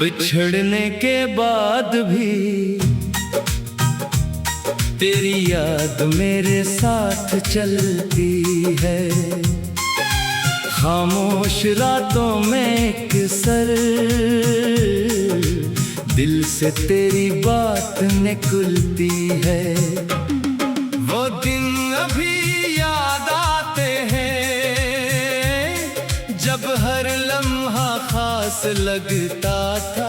बिछड़ने के बाद भी तेरी याद मेरे साथ चलती है। खामोश रातों में एक सर दिल से तेरी बात निकलती है। वो दिन अभी याद आते हैं जब हर लम्हा खास लगता था।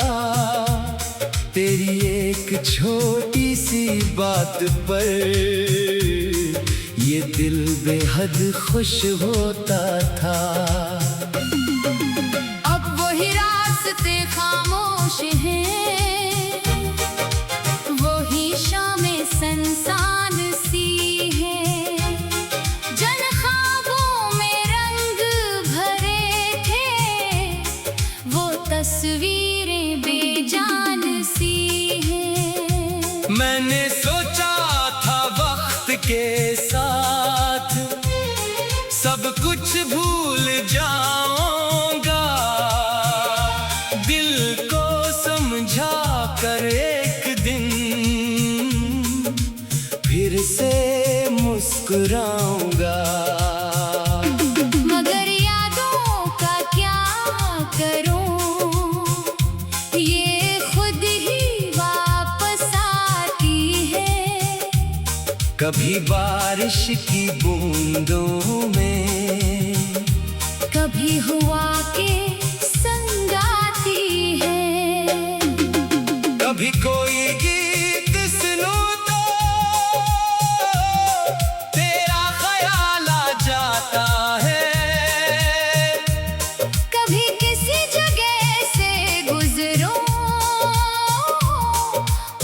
तेरी एक छोटी सी बात पर ये दिल बेहद खुश होता था। अब वही रास्ते खामोश हैं, वही शामें सनसान सी है। जन ख्वाबों में रंग भरे थे, वो तस्वीरें बेजान सी हैं। मैंने सोचा था वक्त के साथ सब कुछ भूल जाऊंगा। दिल को समझा कर एक दिन फिर से मुस्कुराऊंगा। मगर यादों का क्या करूं, ये खुद ही वापस आती है। कभी बारिश की बूंदों में, कभी हुआ के संग आती है। कभी कोई गीत सुनूं तो तेरा ख्याल आ जाता है। कभी किसी जगह से गुजरूं,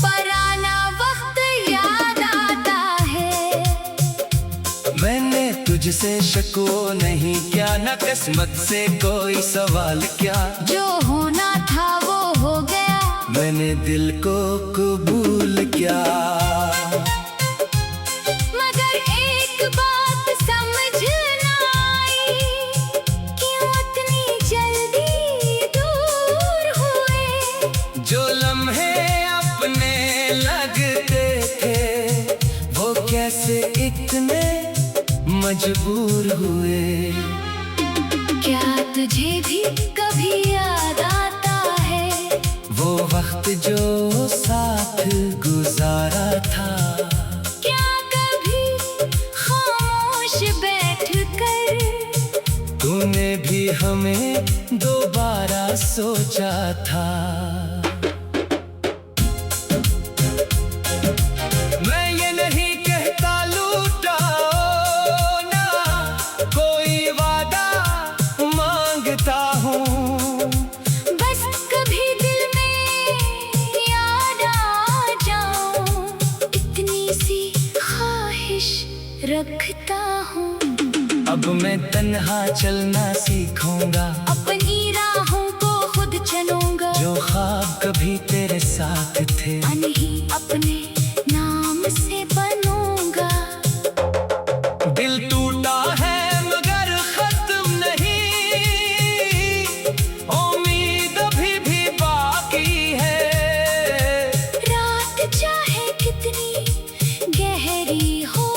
पुराना वक्त याद आता है। मैंने तुझसे शको नहीं क्या, न किस्मत से कोई सवाल क्या। जो होना था वो हो गया, मैंने दिल को कबूल किया। मगर एक बात समझ ना आई, क्यों इतनी जल्दी दूर हुए। जो लम्हे अपने लगते थे वो कैसे इतने मजबूर हुए। क्या तुझे भी कभी याद आता है, वो वक्त जो साथ गुजारा था। क्या कभी खामोश बैठकर तूने भी हमें दोबारा सोचा था। मैं ये नहीं कहता लूटा ना, कोई वादा मांगता हूँ। बस कभी दिल में याद आ जाऊं, इतनी सी ख्वाहिश रखता हूँ। अब मैं तन्हा चलना सीखूंगा, अपनी राहों को खुद चलूंगा। जो ख्वाब कभी तेरे साथ थे नहीं अपने नाम से बनूंगा। दिल टूटा है मगर खत्म नहीं, उम्मीद अभी भी बाकी है। रात चाहे कितनी गहरी हो,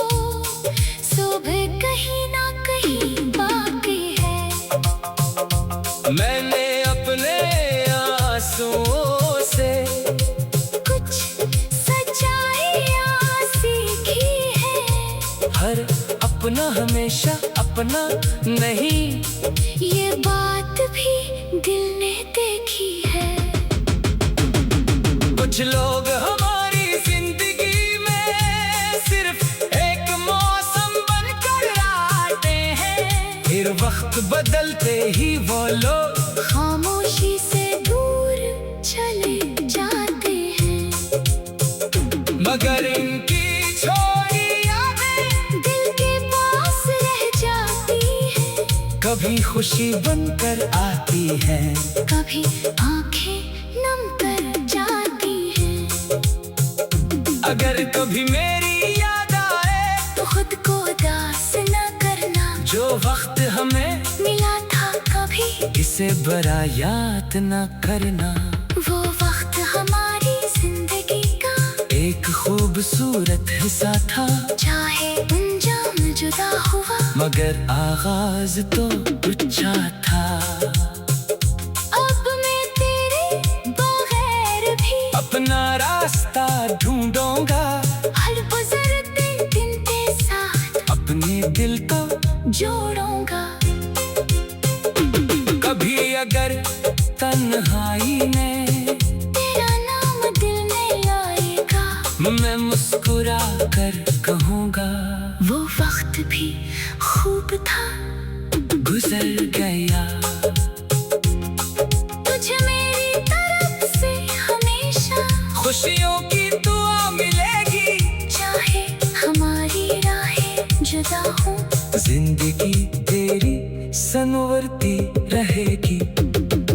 सुबह कहीं ना कहीं बाकी है। मैंने अपने आंसुओं से कुछ सच्चाइयाँ सीखी है। हर अपना हमेशा अपना नहीं, ये बात भी दिल ने देखी है। कुछ लोग हमारी जिंदगी में सिर्फ एक मौसम बनकर आते हैं, फिर वक्त बदलते ही वो लोग खामोशी से दूर चले जाते हैं। मगर इनकी छोड़ी यादें दिल के पास रह जाती है। कभी खुशी बनकर आती है, कभी आंखें नम कर जाती हैं। अगर कभी मेरी याद आए तो खुद को उदास न करना, जो वक्त हमें मिला था कभी इसे बरा याद न करना। एक खूबसूरत हिस्सा था, चाहे अंजाम जुदा हुआ, मगर आगाज तो अच्छा था। अब मैं तेरे बगैर भी अपना रास्ता ढूंढूंगा, हर गुजरते दिन के साथ अपने दिल को जोड़ूंगा। कभी अगर तन्हाई ने तेरा नाम दिल में आएगा, मैं मुस्कुरा कर कहूँगा, वो वक्त भी खूब था, गुजर गया। तुझे मेरी तरफ से हमेशा खुशियों की दुआ मिलेगी, चाहे हमारी राहें जुदा हों। जिंदगी तेरी संवरती रहेगी।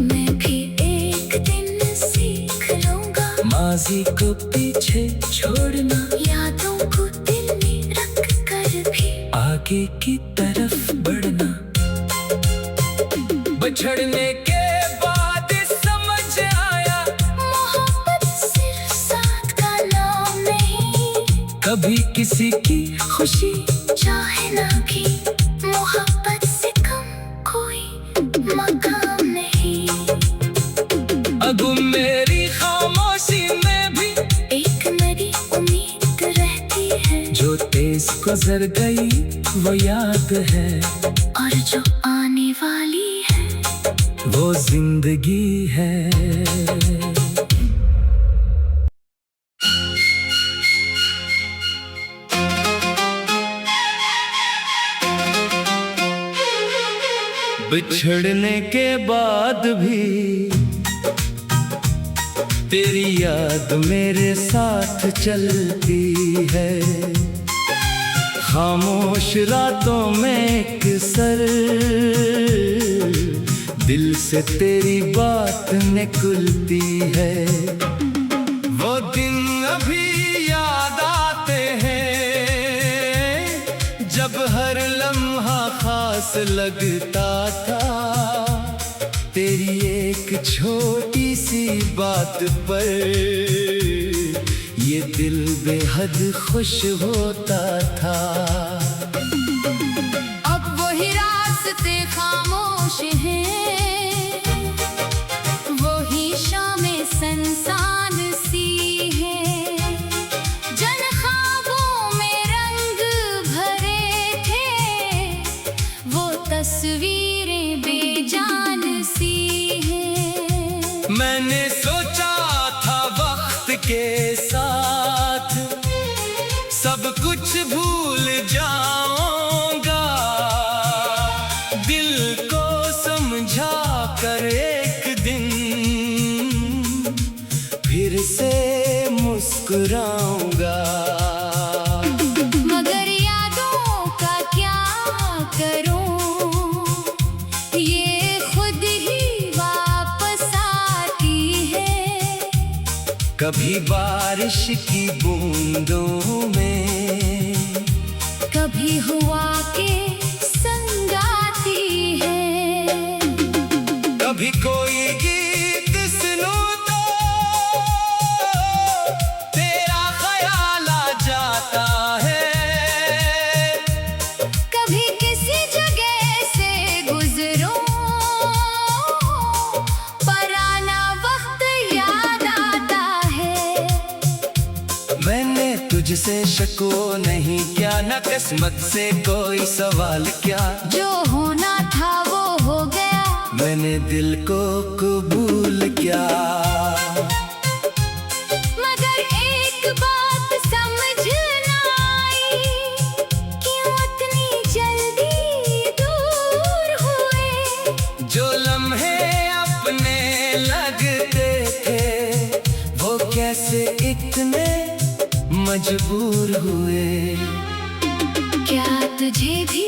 मैं भी एक दिन सीख लूंगा, माजी को पीछे छोड़ना, यादों को दिल में रख कर भी आगे की तरफ बढ़ना। बिछड़ने के बाद समझ आया, मोहब्बत सिर्फ साथ का नाम नहीं, कभी किसी की खुशी चाहे ना भी मोहब्बत से कम कोई मकाम नहीं। अब मेरी खामोशी में भी एक नई उम्मीद रहती है, जो तेज गुजर गई वो याद है, और जो आने वाली है वो जिंदगी है। बिछड़ने के बाद भी तेरी याद मेरे साथ चलती है, खामोश रातों में एक सर दिल से तेरी बात निकलती है। वो दिन अभी याद आते हैं, जब हर लम्हा खास लगता था, तेरी एक छोटी सी बात पर ये दिल बेहद खुश होता था। अब वही रास्ते खामोश हैं, वही शामें संसान सी है, जन ख्वाबों में रंग भरे थे, वो तस्वीरें बेजान सी हैं। मैंने सोचा था वक्त के साथ सब कुछ भूल जाऊंगा, दिल को समझा कर एक दिन फिर से मुस्कुराऊंगा। मगर यादों का क्या करूं, ये खुद ही वापस आती है, कभी बारिश की बूंदों में, कभी हुआ के संग आती है, कभी कोई गीत सुनूं तो तेरा ख्याल आ जाता है, कभी किसी जगह से गुजरूं, पराना वक्त याद आता है। मैंने तुझसे शको नहीं किया, न किस्मत से कोई सवाल क्या, जो होना था वो हो गया, मैंने दिल को कबूल किया। मगर एक बात समझ ना आई, क्यों इतनी जल्दी दूर हुए, जो लम्हे अपने लगते थे, वो कैसे इतने मजबूर हुए। क्या तुझे भी